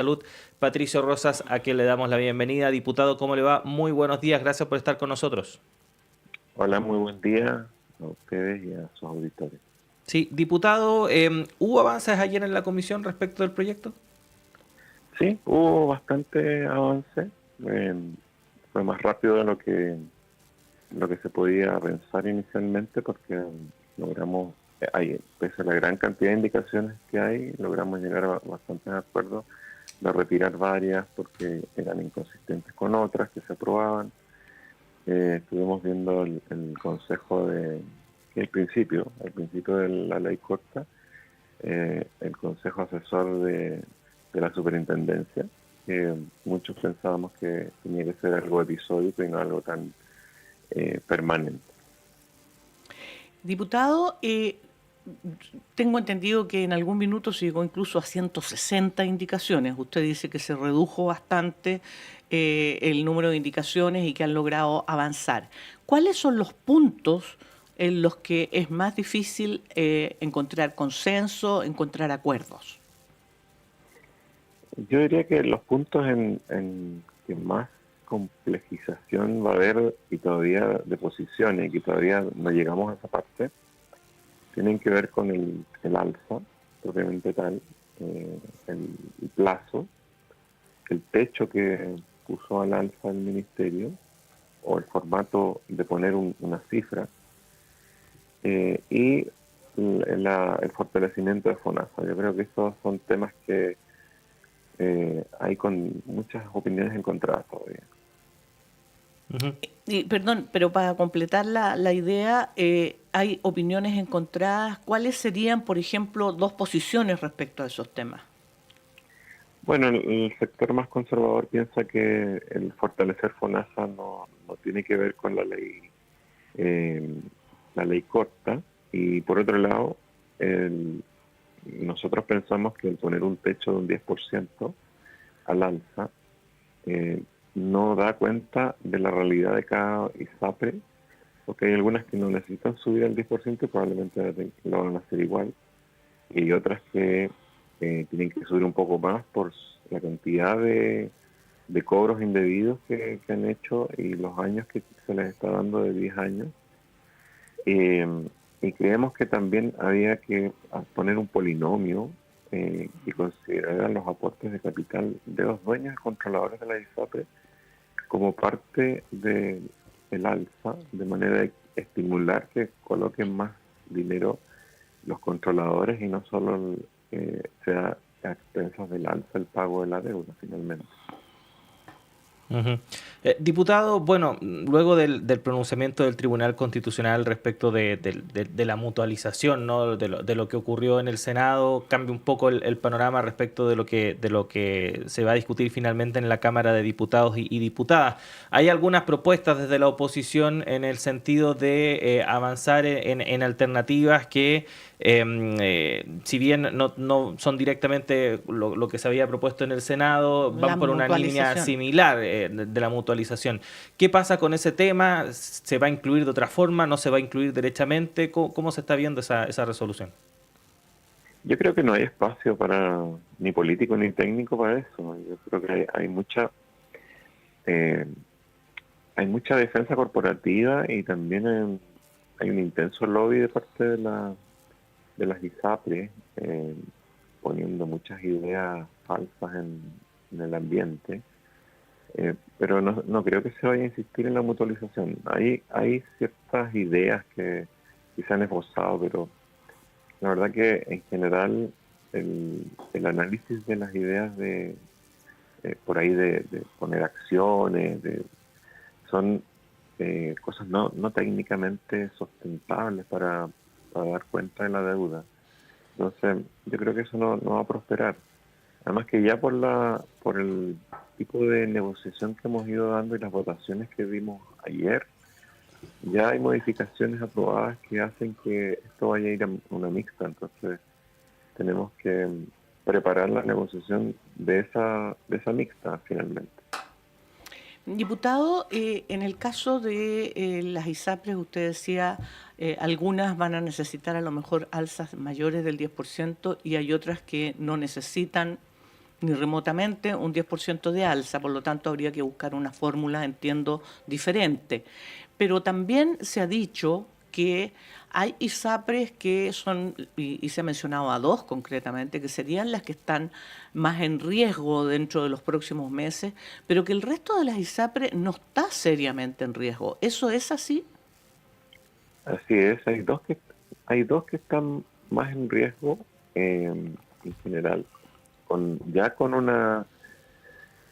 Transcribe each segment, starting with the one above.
Salud, Patricio Rosas, a quien le damos la bienvenida. Diputado, ¿cómo le va? Muy buenos días, gracias por estar con nosotros. Hola, muy buen día a ustedes y a sus auditores. Sí, diputado, ¿hubo avances ayer en la comisión respecto del proyecto? Sí, hubo bastante avance. eh, Fue más rápido de lo que se podía pensar inicialmente porque logramos, pese a la gran cantidad de indicaciones que hay, logramos llegar a bastantes acuerdos de retirar varias porque eran inconsistentes con otras que se aprobaban. Estuvimos viendo el consejo que al principio de la ley corta, el consejo asesor de la superintendencia, que muchos pensábamos que tenía que ser algo episódico y no algo tan permanente. Diputado, tengo entendido que en algún minuto se llegó incluso a 160 indicaciones. Usted dice que se redujo bastante el número de indicaciones y que han logrado avanzar. ¿Cuáles son los puntos en los que es más difícil encontrar consenso, encontrar acuerdos? Yo diría que los puntos en que más complejización va a haber y todavía de posiciones y que todavía no llegamos a esa parte, tienen que ver con el alza, propiamente tal, el plazo, el techo que puso al alza el ministerio, o el formato de poner una cifra, y el fortalecimiento de FONASA. Yo creo que esos son temas que hay con muchas opiniones encontradas todavía. Ujú. Y, perdón, pero para completar la idea, hay opiniones encontradas. ¿Cuáles serían, por ejemplo, dos posiciones respecto a esos temas? Bueno, el sector más conservador piensa que el fortalecer FONASA no tiene que ver con eh, la ley corta, y por otro lado, el- nosotros pensamos que el poner un techo de un 10% al alza eh, no da cuenta de la realidad de cada ISAPRE, porque hay algunas que no necesitan subir al 10% y probablemente lo van a hacer igual, y hay otras que tienen que subir un poco más por la cantidad de cobros indebidos que han hecho y los años que se les está dando de 10 años. Eh, y creemos que también había que poner un polinomio que considerara los aportes de capital de los dueños y controladores de la ISAPRE como parte del alza, de manera de estimular que coloquen más dinero los controladores y no solo sea a expensas del alza el pago de la deuda finalmente. Ujú. Diputado, bueno, luego del pronunciamiento del Tribunal Constitucional respecto de la mutualización, ¿no? De lo que ocurrió en el Senado, cambia un poco el panorama respecto de lo que se va a discutir finalmente en la Cámara de Diputados y Diputadas. Hay algunas propuestas desde la oposición en el sentido de avanzar en alternativas que si bien no son directamente lo que se había propuesto en el Senado, La van por una línea mutualización. similar de la mutualización. ¿Qué pasa con ese tema? ¿Se va a incluir de otra forma? ¿No se va a incluir derechamente? ¿Cómo se está viendo esa resolución? Yo creo que no hay espacio para ni político ni técnico para eso. Yo creo que eh, hay mucha defensa corporativa y también hay un intenso lobby de parte de las ISAPRE, poniendo muchas ideas falsas en el ambiente. Pero no creo que se vaya a insistir en la mutualización. Hay ciertas ideas que se han esbozado, pero la verdad que en general el análisis de las ideas por ahí de poner acciones, son cosas no técnicamente sustentables para dar cuenta de la deuda. Entonces, yo creo que eso no va a prosperar. Además que ya por el tipo de negociación que hemos ido dando y las votaciones que vimos ayer, ya hay modificaciones aprobadas que hacen que esto vaya a ir a una mixta. Entonces, tenemos que preparar la negociación de esa mixta finalmente. Diputado, en el caso de las ISAPRES, usted decía, algunas van a necesitar a lo mejor alzas mayores del 10% y hay otras que no necesitan ni remotamente un 10% de alza, por lo tanto habría que buscar una fórmula, entiendo, diferente. Pero también se ha dicho que hay ISAPRES que son, y se ha mencionado a dos concretamente, que serían las que están más en riesgo dentro de los próximos meses, pero que el resto de las ISAPRES no está seriamente en riesgo. ¿Eso es así? Así es, hay dos que están más en riesgo en general, ya con una,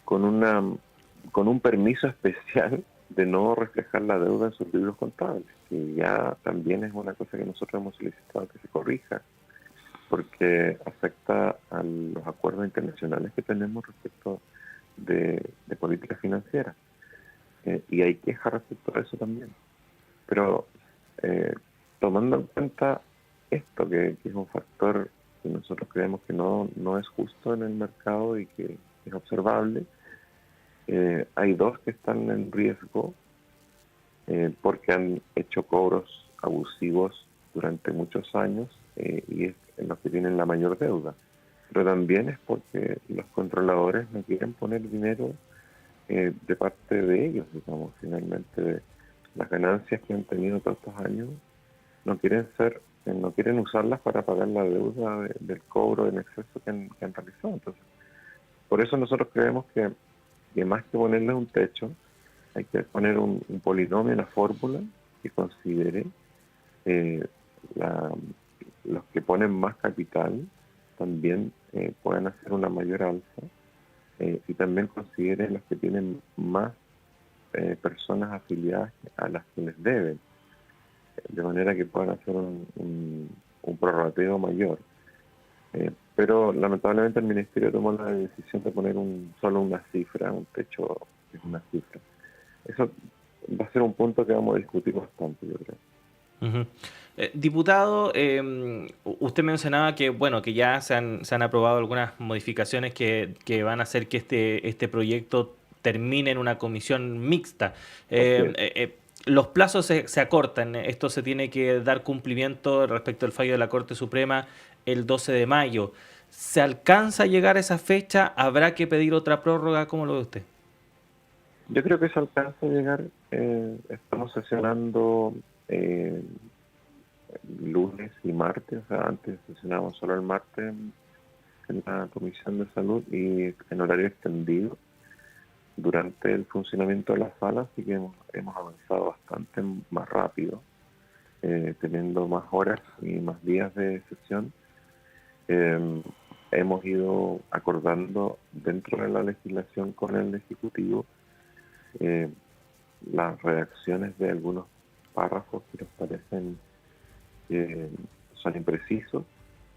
con un permiso especial de no reflejar la deuda en sus libros contables, que ya también es una cosa que nosotros hemos solicitado que se corrija, porque afecta a los acuerdos internacionales que tenemos respecto de política financiera. Y hay quejas respecto a eso también. Pero eh, tomando en cuenta esto, que es un factor que nosotros creemos que no es justo en el mercado y que es observable, hay dos que están en riesgo porque han hecho cobros abusivos durante muchos años y es en los que tienen la mayor deuda. Pero también es porque los controladores no quieren poner dinero de parte de ellos, digamos, finalmente las ganancias que han tenido todos estos años no quieren usarlas para pagar la deuda del cobro en exceso que han realizado. Entonces, por eso nosotros creemos que más que ponerle un techo, hay que poner un polinomio en la fórmula que considere eh, la- los que ponen más capital también puedan hacer una mayor alza y también considere los que tienen más personas afiliadas a las que les deben, de manera que puedan hacer un prorrateo mayor. Pero lamentablemente el Ministerio tomó la decisión de poner solo una cifra, un techo es una cifra. Eso va a ser un punto que vamos a discutir bastante, yo creo. Ujú. Diputado, usted mencionaba que bueno, que ya se han aprobado algunas modificaciones que van a hacer que este proyecto termine en una comisión mixta. Así es. Los plazos se acortan. Esto se tiene que dar cumplimiento respecto al fallo de la Corte Suprema el 12 de mayo. ¿Se alcanza a llegar a esa fecha? ¿Habrá que pedir otra prórroga? ¿Cómo lo ve usted? Yo creo que se alcanza a llegar, estamos sesionando eh, lunes y martes, o sea, antes sesionábamos solo el martes en la Comisión de Salud y en horario extendido durante el funcionamiento de la sala, así que hemos avanzado bastante más rápido, teniendo más horas y más días de sesión. Eh, Hemos ido acordando dentro de la legislación con el Ejecutivo eh, las redacciones de algunos párrafos que nos parecen que son imprecisos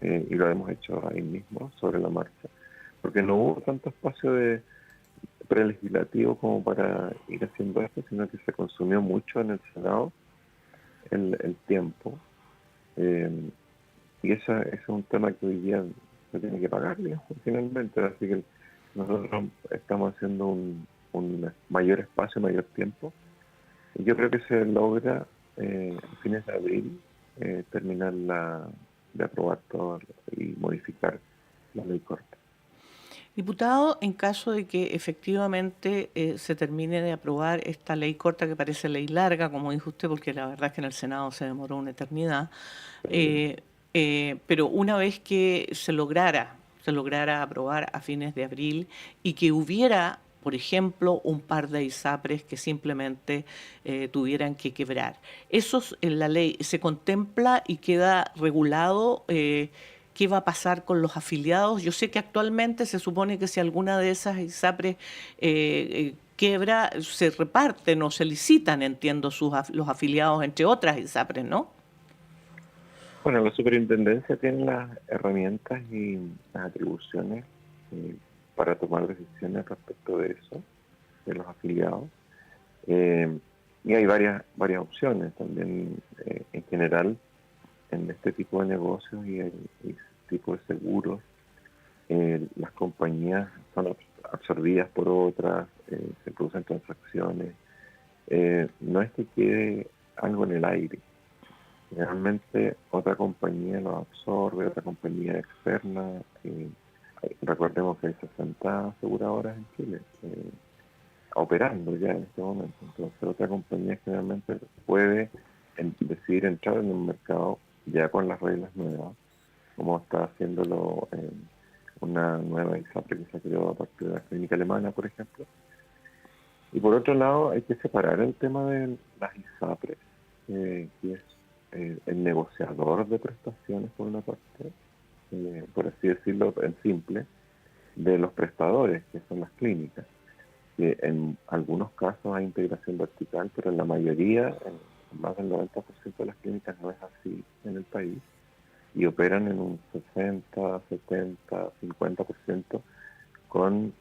y lo hemos hecho ahí mismo sobre la marcha, porque no hubo tanto espacio de prelegislativo como para ir haciendo esto, sino que se consumió mucho en el Senado el tiempo eh, y ese es un tema que hoy día se tiene que pagar, digamos, finalmente, así que nosotros estamos haciendo un mayor espacio, mayor tiempo. Y yo creo que se logra a fines de abril terminar de aprobar todo y modificar la ley corta. Diputado, en caso de que efectivamente se termine de aprobar esta ley corta, que parece ley larga, como dijo usted, porque la verdad es que en el Senado se demoró una eternidad, También. eh, pero una vez que se lograra aprobar a fines de abril y que hubiera, por ejemplo, un par de ISAPRES que simplemente tuvieran que quebrar. ¿Eso en la ley se contempla y queda regulado? ¿Qué va a pasar con los afiliados? Yo sé que actualmente se supone que si alguna de esas ISAPRES quiebra, se reparten o se licitan, entiendo, los afiliados entre otras ISAPRES, ¿no? Bueno, la superintendencia tiene las herramientas y las atribuciones eh, para tomar decisiones respecto de eso, de los afiliados. Eh, y hay varias opciones también en general en este tipo de negocios y este tipo de seguros. Las compañías son absorbidas por otras, se producen transacciones. No es que quede algo en el aire. Generalmente otra compañía lo absorbe, otra compañía externa recordemos que hay 60 aseguradoras en Chile operando ya en este momento. Entonces otra compañía generalmente puede decidir entrar en un mercado ya con las reglas nuevas, como está haciéndolo una nueva ISAPRE que se creó a partir de la clínica alemana, por ejemplo. Y por otro lado, hay que separar el tema de las ISAPRES, que es el negociador de prestaciones, por una parte, por así decirlo en simple, de los prestadores, que son las clínicas. Que en algunos casos hay integración vertical, pero en la mayoría, en más del 90% de las clínicas no es así en el país, y operan en un 60, 70, 50% con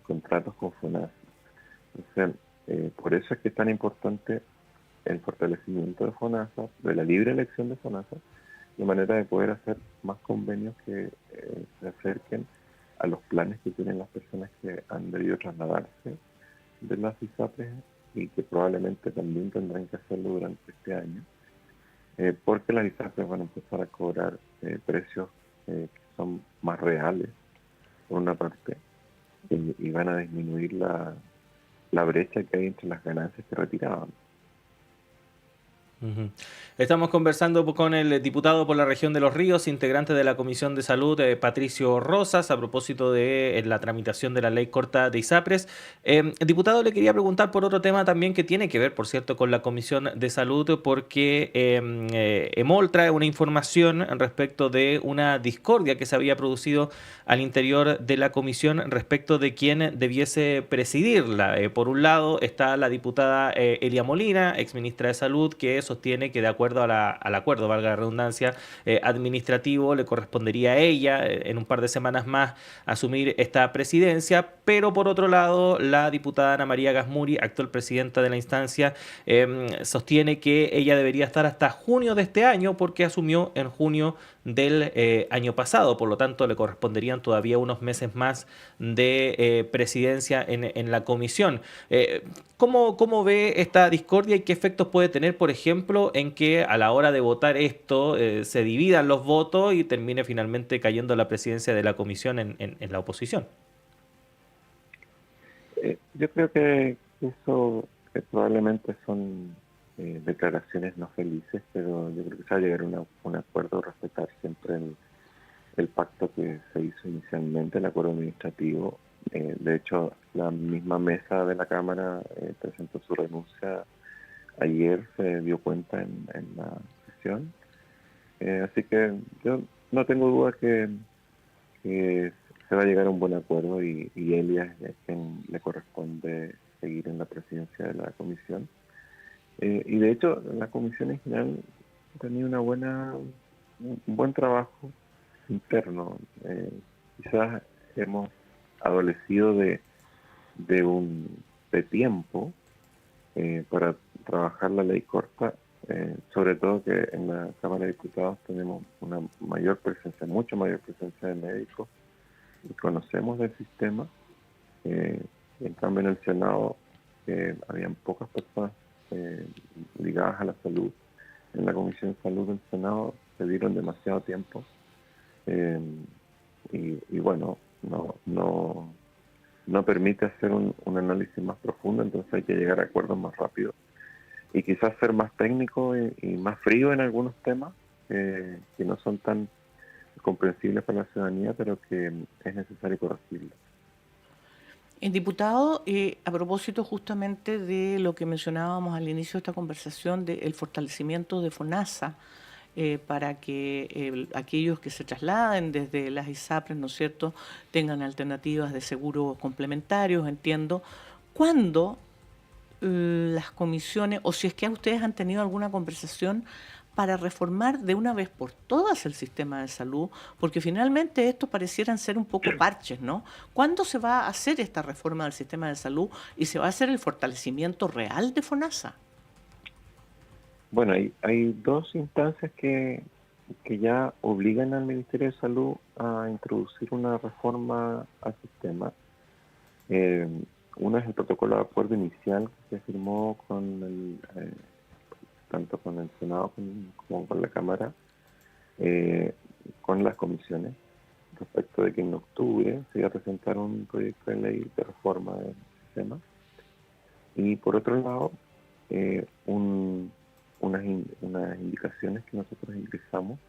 contratos con FONASA. Entonces, por eso es que es tan importante el fortalecimiento de FONASA, de la libre elección de FONASA, de manera de poder hacer más convenios que se acerquen a los planes que tienen las personas que han debido trasladarse de las ISAPRES y que probablemente también tendrán que hacerlo durante este año, porque las ISAPRES van a empezar a cobrar precios que son más reales, por una parte, y van a disminuir la brecha que hay entre las ganancias que retiraban. Ujú. Estamos conversando con el diputado por la región de Los Ríos, integrante de la Comisión de Salud, Patricio Rosas, a propósito de la tramitación de la ley corta de ISAPRES. Diputado, le quería preguntar por otro tema también que tiene que ver, por cierto, con la Comisión de Salud, porque EMOL trae una información respecto de una discordia que se había producido al interior de la comisión respecto de quién debiese presidirla. Por un lado está la diputada Elia Molina, exministra de Salud, que sostiene que de acuerdo al acuerdo, valga la redundancia, administrativo, le correspondería a ella en un par de semanas más asumir esta presidencia, pero por otro lado la diputada Ana María Gasmuri, actual presidenta de la instancia, sostiene que ella debería estar hasta junio de este año porque asumió en junio del año pasado, por lo tanto le corresponderían todavía unos meses más de presidencia en la comisión. ¿Cómo ve esta discordia y qué efectos puede tener, por ejemplo, en que a la hora de votar esto se dividan los votos y termine finalmente cayendo la presidencia de la comisión en la oposición? Yo creo que eso probablemente son declaraciones no felices, pero yo creo que se va a llegar a un acuerdo, respetar siempre el pacto que se hizo inicialmente, el acuerdo administrativo. De hecho, la misma mesa de la Cámara presentó su renuncia ayer, se dio cuenta en la sesión. Así que yo no tengo duda que se va a llegar a un buen acuerdo y Elia es quien le corresponde seguir en la presidencia de la comisión. Y de hecho, la comisión en general ha tenido un buen trabajo interno. Quizás hemos adolecido de tiempo para trabajar la ley corta, sobre todo que en la Cámara de Diputados tenemos una mayor presencia, mucha mayor presencia de médicos y conocemos del sistema. En cambio en el Senado habían pocas personas ligadas a la salud. En la Comisión de Salud del Senado se dieron demasiado tiempo y bueno, no permite hacer un análisis más profundo, entonces hay que llegar a acuerdos más rápidos y quizás ser más técnico y más frío en algunos temas que no son tan comprensibles para la ciudadanía, pero que es necesario corregirlos. Diputado, a propósito justamente de lo que mencionábamos al inicio de esta conversación, del fortalecimiento de FONASA, para que aquellos que se trasladen desde las ISAPRES, ¿no es cierto?, tengan alternativas de seguros complementarios, entiendo. ¿Cuándo las comisiones, o si es que ustedes han tenido alguna conversación para reformar de una vez por todas el sistema de salud? Porque finalmente estos parecieran ser un poco parches, ¿no? ¿Cuándo se va a hacer esta reforma del sistema de salud y se va a hacer el fortalecimiento real de FONASA? Bueno, hay dos instancias que ya obligan al Ministerio de Salud a introducir una reforma al sistema. Una es el protocolo de acuerdo inicial que se firmó tanto con el Senado como con la Cámara, con las comisiones. respecto de que en octubre se iba a presentar un proyecto de ley de reforma del sistema. Y por otro lado, unas indicaciones que nosotros ingresamos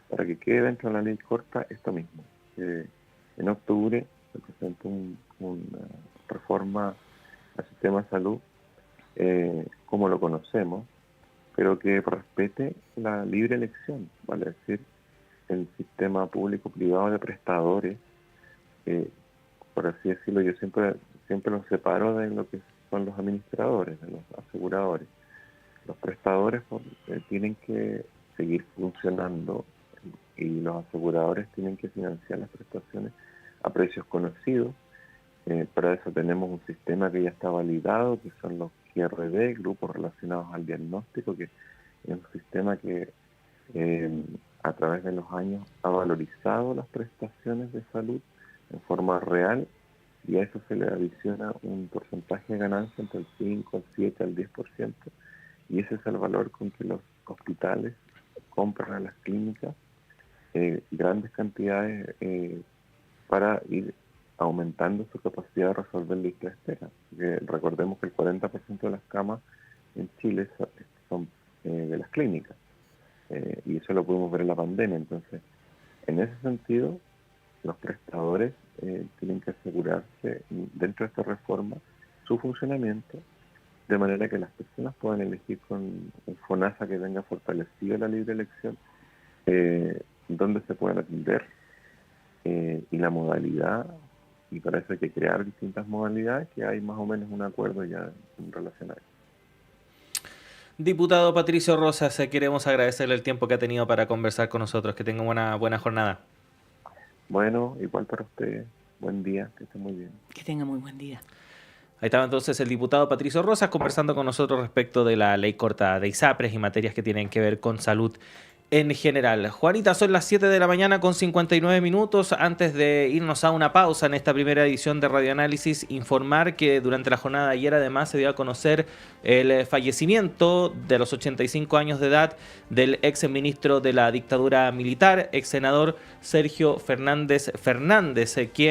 para que quede dentro de la ley corta esto mismo. En octubre se presentó una reforma al sistema de salud como lo conocemos, pero que respete la libre elección, vale decir, el sistema público-privado de prestadores, por así decirlo, yo siempre los separo de lo que son los administradores, de los aseguradores. Los prestadores tienen que seguir funcionando y los aseguradores tienen que financiar las prestaciones a precios conocidos. Para eso tenemos un sistema que ya está validado, que son los QRD, grupos relacionados al diagnóstico, que es un sistema que a través de los años ha valorizado las prestaciones de salud en forma real, y a eso se le adiciona un porcentaje de ganancia entre el 5, el 7, el 10%, y ese es el valor con que los hospitales compran a las clínicas grandes cantidades para ir aumentando su capacidad de resolver listas de espera. Porque recordemos que el 40% de las camas en Chile son de las clínicas, y eso lo pudimos ver en la pandemia. Entonces, en ese sentido, los prestadores tienen que asegurarse dentro de esta reforma su funcionamiento, de manera que las personas puedan elegir con un FONASA que tenga fortalecido la libre elección, donde se puedan atender, y la modalidad, y para eso hay que crear distintas modalidades, que hay más o menos un acuerdo ya en relación a eso. Diputado Patricio Rosas, queremos agradecerle el tiempo que ha tenido para conversar con nosotros. Que tenga una buena jornada. Bueno, igual para usted. Buen día, que esté muy bien. Que tenga muy buen día. Ahí estaba entonces el diputado Patricio Rosas conversando con nosotros respecto de la ley corta de ISAPRES y materias que tienen que ver con salud en general. Juanita, son las 7 de la mañana con 59 minutos. Antes de irnos a una pausa en esta primera edición de Radioanálisis, informar que durante la jornada de ayer además se dio a conocer el fallecimiento de los 85 años de edad del ex ministro de la dictadura militar, ex senador Sergio Fernández, quien